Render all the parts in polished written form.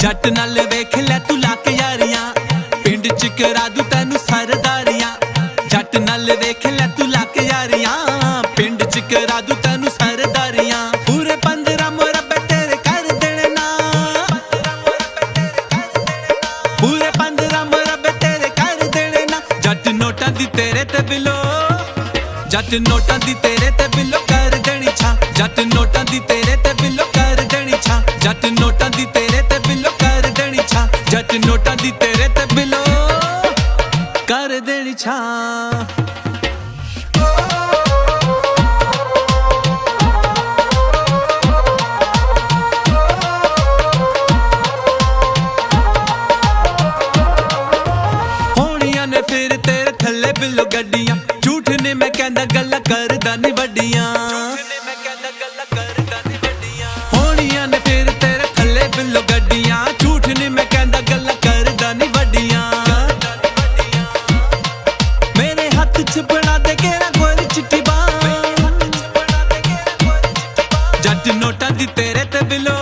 जट नाल वेख लै तू लाक यारियां, पिंड च करा दूं तैनू सरदारियां। जट नाल वेख लै तू लाक यारियां, पिंड च करा दूं तैनू सरदारियां। पूरे 15 मुरब्बे तेरे कर देने ना, पूरे 15 मुरब्बे तेरे कर देने ना। जट नोटां दी तेरे ते बिलो, जट नोटां दी तेरे ते बिलो कर देनी छा। जट नोटां दी तेरे ते बिलो कर देनी छा। जट नोटां दी तेरे ते बिलो कर देनी छा। जट नोटां दी तेरे ते बिलो कर देनी छा। होनियां ने फिर तेरे थल्ले बिलो गड्डियां, झूठ ने मैं कहंदा गल्लां करदा नी वड्डियां। होनियां ने फिर तेरे थल्ले बिलो गड्डियां, झूठ ने मैं कहंदा गल्लां करदा नी वड्डियां। मेरे हत्थ च बना दे केरा गोरी चिट्टी बांह, जट नोटां दी तेरे ते बिलो,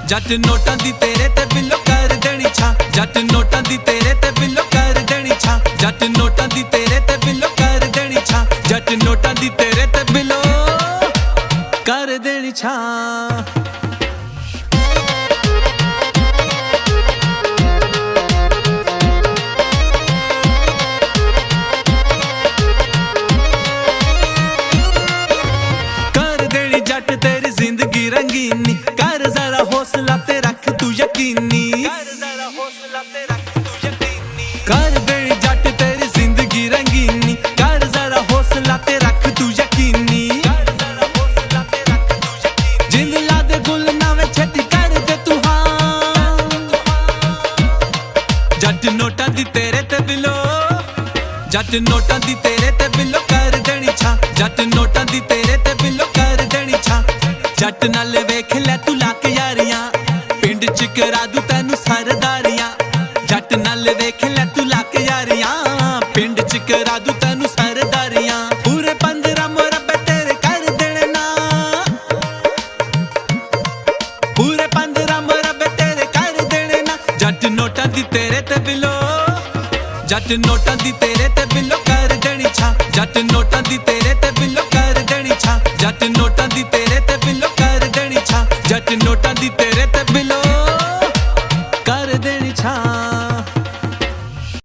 जट नोटां दी तेरे ते बिलो कर देनी छा। जट नोटां दी तेरे ते बिलो कर देनी छा। जट नोटां दी तेरे ते बिलो कर देनी छा। जट नोटां दी तेरे ते बिलो कर देनी छा। कर देनी जट तेरी जिंदगी रंगीनी, कर जरा हौसला ते रख तू यकीनी। कर देनी जट तेरी जिंदगी रंगीनी, कर जरा हौसला ते रख तू यकीनी। जिंद ला दे गुल नावे छेती कर दे तू हाँ। जट नोटां दी तेरे ते बिलो, जट नोटां दी तेरे ते बिलो कर देनी छा। जट नोटां दी तेरे ते बिलो कर देनी छा। जट नाल वेख लै तू लाक यारियां, पिंड च करा दूं तैनू सरदारियां। जट नाल वेख लै तू लाक यारियां, पिंड च करा दूं तैनू सरदारियां। पूरे 15 मुरब्बे तेरे कर देने ना, पूरे 15 मुरब्बे तेरे कर देने ना। जट नोटां दी तेरे ते बिलो, जट नोटां दी तेरे ते बिलो कर देनी छा। जट नोटां दी तेरे ते बिलो कर देनी छा। जट